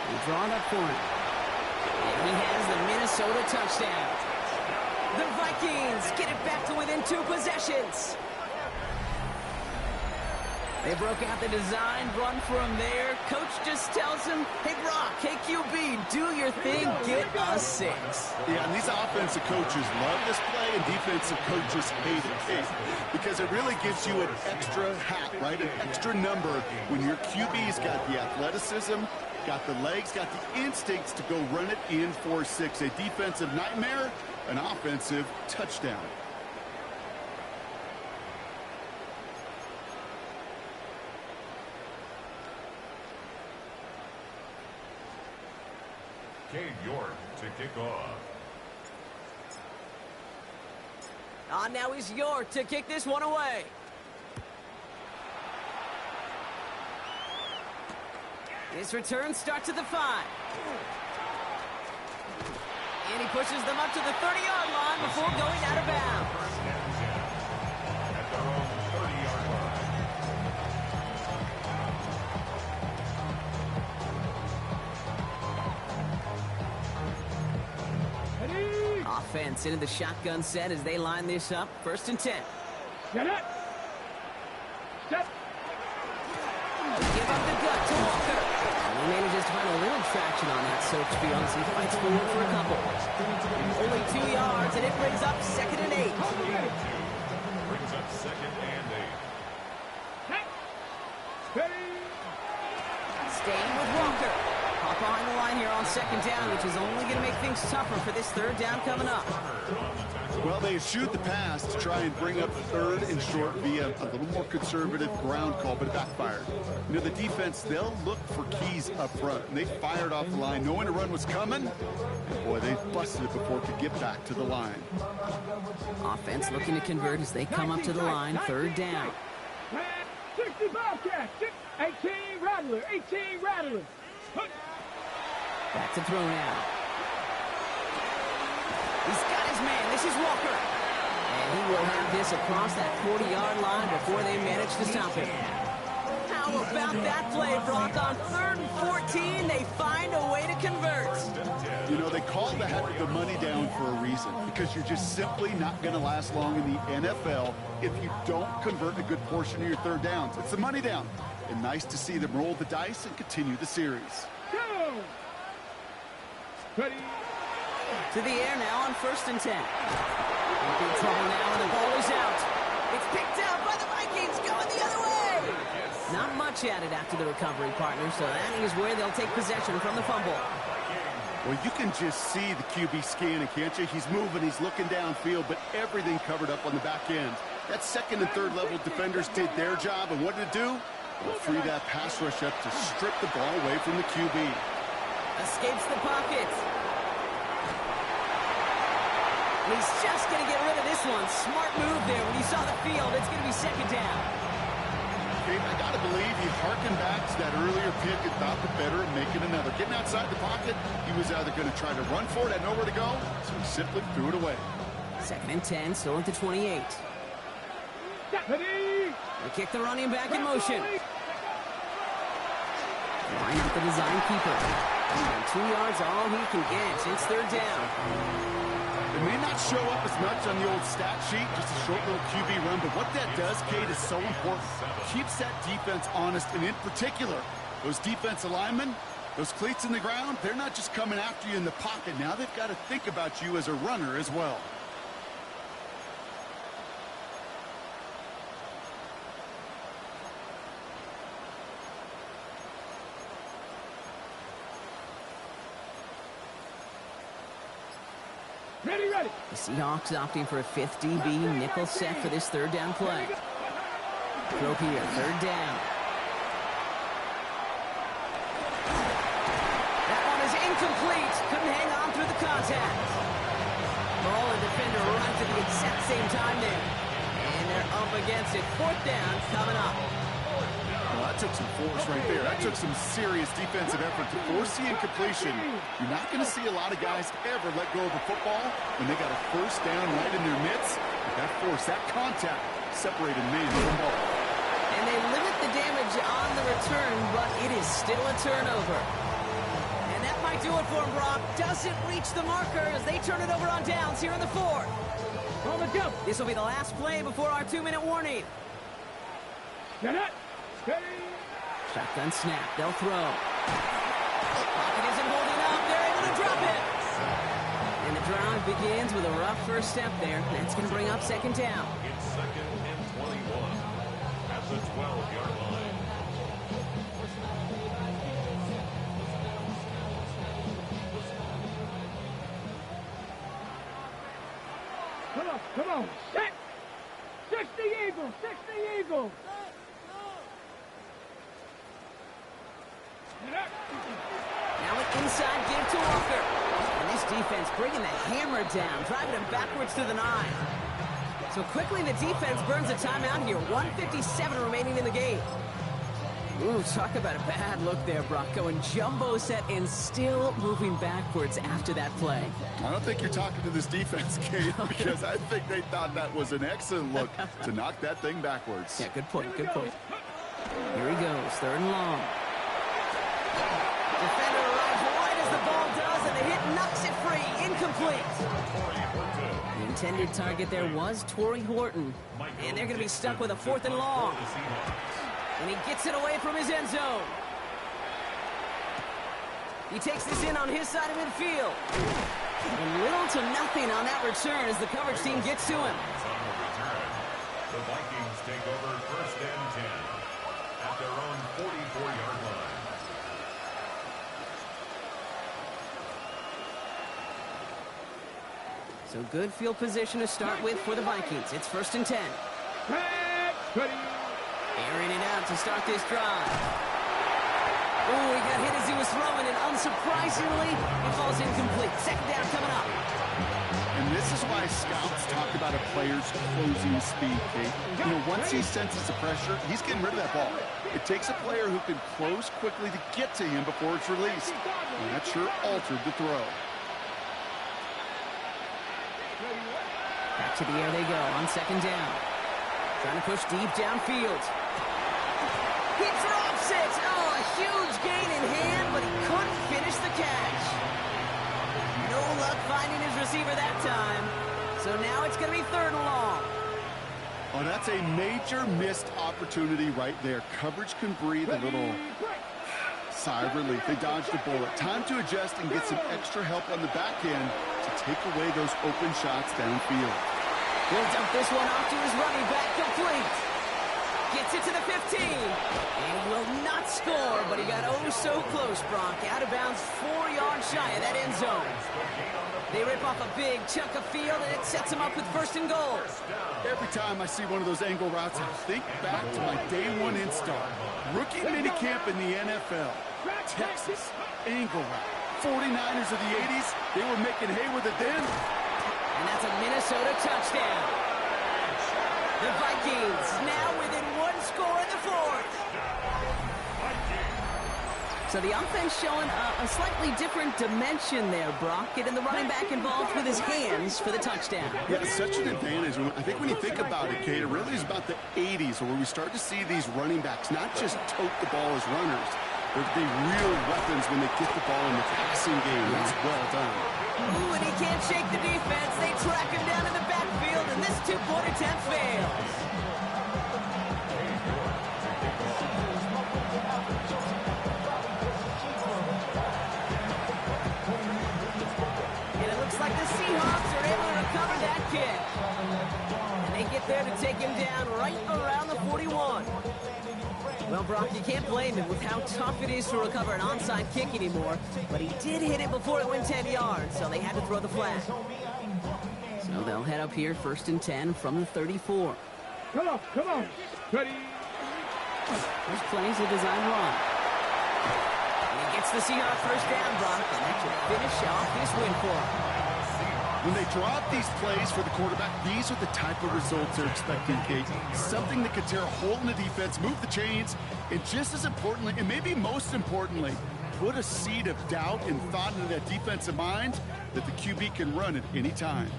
They draw it up for him. And he has the Minnesota touchdown. The Vikings get it back to within 2 possessions. They broke out the design run from there. Coach just tells him, hey, Brock, hey, QB, do your thing, get us 6. Yeah, and these offensive coaches love this play, and defensive coaches hate it. Because it really gives you an extra hat, right? An extra number when your QB's got the athleticism, got the legs, got the instincts to go run it in for 6. A defensive nightmare, an offensive touchdown. Cade York to kick off. On now is York to kick this one away. His return starts at the 5. And he pushes them up to the 30-yard line before going out of bounds. First and 10. At their own 30-yard line. Ready? Offense into the shotgun set as they line this up. 1st and 10. Get it. Step. Give up the gut to Walker. And he manages to find a little traction on that, so to be honest, he fights for it for a couple. Only 2 yards, and it brings up 2nd and 8. Brings up 2nd and 8. Ready? Staying with Walker. Caught behind the line here on second down, which is only going to make things tougher for this third down coming up. Well, they eschewed the pass to try and bring up third and short via a little more conservative ground call, but it backfired. You know, the defense, they'll look for keys up front, and they fired off the line knowing a run was coming. And boy, they busted it before it could get back to the line. Offense looking to convert as they come up to the line, third down. 60 Bobcats, 18 Rattler, 18 Rattler. Back to throw now. He's got his man. This is Walker. And he will have this across that 40-yard line before they manage to stop him. How about that play, Brock? On 3rd and 14, they find a way to convert. You know, they call the money down for a reason, because you're just simply not going to last long in the NFL if you don't convert a good portion of your third downs. It's the money down. And nice to see them roll the dice and continue the series. Go! Ready? To the air now on 1st and 10. In trouble now, and the ball is out. It's picked out by the Vikings, going the other way. Not much added after the recovery, partner, so that is where they'll take possession from the fumble. Well, you can just see the QB scanning, can't you? He's moving, he's looking downfield, but everything covered up on the back end. That second and third level defenders did their job, and what did it do? Well, free that pass rush up to strip the ball away from the QB. Escapes the pocket. He's just going to get rid of this one. Smart move there when he saw the field. It's going to be second down. Kate, I got to believe he harkened back to that earlier pick and thought the better of making another. Getting outside the pocket, he was either going to try to run for it, had nowhere to go, so he simply threw it away. 2nd and 10, still at the 28. Ready? They kick the running back in motion. Line up the design keeper. And 2 yards, all he can get. It's third down. It may not show up as much on the old stat sheet, just a short little QB run, but what that does, Kate, is so important. Keeps that defense honest, and in particular, those defensive linemen, those cleats in the ground, they're not just coming after you in the pocket. Now they've got to think about you as a runner as well. Ready, ready. The Seahawks opting for a 5th DB nickel set for this third down play. Throw here, third down. That one is incomplete. Couldn't hang on through the contact. Ball and defender right to the exact same time there. And they're up against it. 4th down coming up. Well, that took some force right there. That took some serious defensive effort to force the incompletion. You're not going to see a lot of guys ever let go of a football when they got a first down right in their midst. But that force, that contact, separated man from ball. And they limit the damage on the return, but it is still a turnover. And that might do it for him, Brock. Doesn't reach the marker as they turn it over on downs here in the 4th. On the go. This will be the last play before our 2-minute warning. Get it. Ready. Shotgun snap. They'll throw. Pocket isn't holding up. They're able to drop it. And the drive begins with a rough first step there. That's going to bring up second down. It's 2nd and 21 at the 12-yard line. Come on. Set. 60 Eagles, 60 Eagles. Now an inside give to Walker. And this defense bringing the hammer down, driving him backwards to the 9. So quickly the defense burns a timeout here. 1:57 remaining in the game. Ooh, talk about a bad look there, Brock. Going jumbo set and still moving backwards after that play. I don't think you're talking to this defense, Kate, because I think they thought that was an excellent look to knock that thing backwards. Yeah, good point, good point. Here he goes, 3rd and long. Defender arrives right as the ball does, and the hit knocks it free. Incomplete. The intended target there was Torrey Horton. And they're going to be stuck with a 4th and long. And he gets it away from his end zone. He takes this in on his side of midfield. And little to nothing on that return as the coverage team gets to him. The Vikings take over 1st and 10 at their own 44-yard line. So good field position to start with for the Vikings. It's 1st and 10. Airing it out to start this drive. Oh, he got hit as he was throwing, and unsurprisingly, it falls incomplete. 2nd down coming up. And this is why scouts talk about a player's closing speed, Kate. You know, once he senses the pressure, he's getting rid of that ball. It takes a player who can close quickly to get to him before it's released. And that sure altered the throw. Back to the air they go on 2nd down. Trying to push deep downfield. He drops it! Oh, a huge gain in hand, but he couldn't finish the catch. No luck finding his receiver that time. So now it's going to be 3rd and long. Oh, that's a major missed opportunity right there. Coverage can breathe a little sigh of relief. They dodged a bullet. Time to adjust and get some extra help on the back end to take away those open shots downfield. He'll dump this one off to his running back, complete. Gets it to the 15. And he will not score, but he got oh so close, Brock. Out of bounds 4 yards shy of that end zone. They rip off a big chunk of field, and it sets him up with 1st and goal. Every time I see one of those angle routes, I think back to my day 1 install. Rookie minicamp in the NFL. Texas, angle route. 49ers of the 80s, they were making hay with it then. And that's a Minnesota touchdown. The Vikings now within 1 score in the 4th. So the offense showing a slightly different dimension there, Brock. Getting the running back involved with his hands for the touchdown. Yeah, it's such an advantage. I think when you think about it, Kate, it really is about the 80s where we start to see these running backs not just tote the ball as runners, but be real weapons when they get the ball in the passing game. That's well done. Ooh, and he can't shake the defense. They track him down in the backfield, and this 2-point attempt fails. And it looks like the Seahawks are able to recover that kick. And they get there to take him down right around the 41. Well, Brock, you can't blame him with how tough it is to recover an onside kick anymore. But he did hit it before it went 10 yards, so they had to throw the flag. So they'll head up here 1st and 10 from the 34. Come on. Ready? This play's a design run. And he gets the Seahawks 1st down, Brock, and that should finish off this win for him. When they draw up these plays for the quarterback, these are the type of results they're expecting, Kate. Something that could tear a hole in the defense, move the chains, and just as importantly, and maybe most importantly, put a seed of doubt and thought into that defensive mind that the QB can run at any time.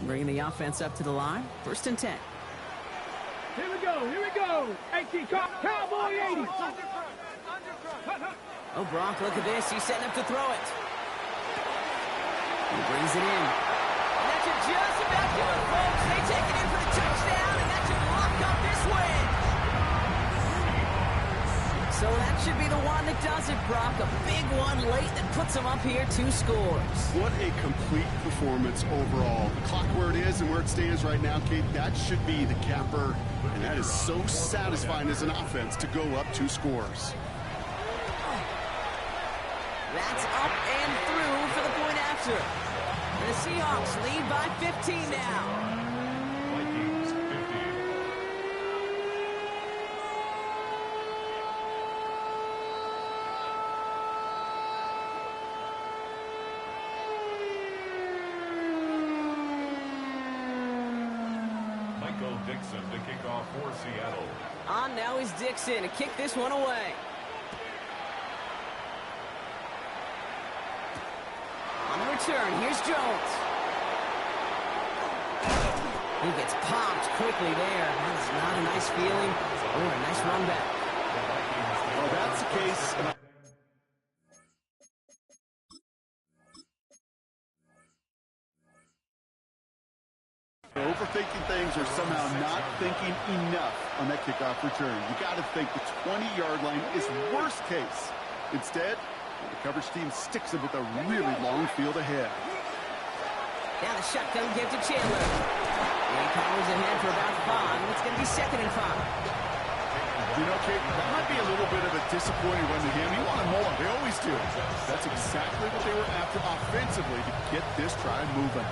Bringing the offense up to the line, 1st and 10. Here we go. 18, Cowboy 80. Oh, Brock, look at this. He's setting up to throw it. He brings it in. And that should just about do it, folks. They take it in for the touchdown, and that should lock up this win. So that should be the one that does it, Brock. A big one late that puts them up here 2 scores. What a complete performance overall. The clock where it is and where it stands right now, Kate, that should be the capper. And that is so satisfying as an offense to go up 2 scores. That's up and through for the point after. The Seahawks lead by 15 now. Vikings 50. Michael Dixon to kick off for Seattle. On now is Dixon to kick this one away. On the return, here's Jones. He gets popped quickly there. That's not a nice feeling or a nice run back. Well, that's the case. Overthinking things or somehow not thinking enough on that kickoff return. You got to think the 20-yard line is worst case. Instead, the coverage team sticks him with a really long field ahead. Now the shotgun give to Chandler. He powers ahead for about 5. It's going to be 2nd and 5. You know, Kate, that might be a little bit of a disappointing run to him. He wanted more. They always do. That's exactly what they were after offensively to get this drive moving.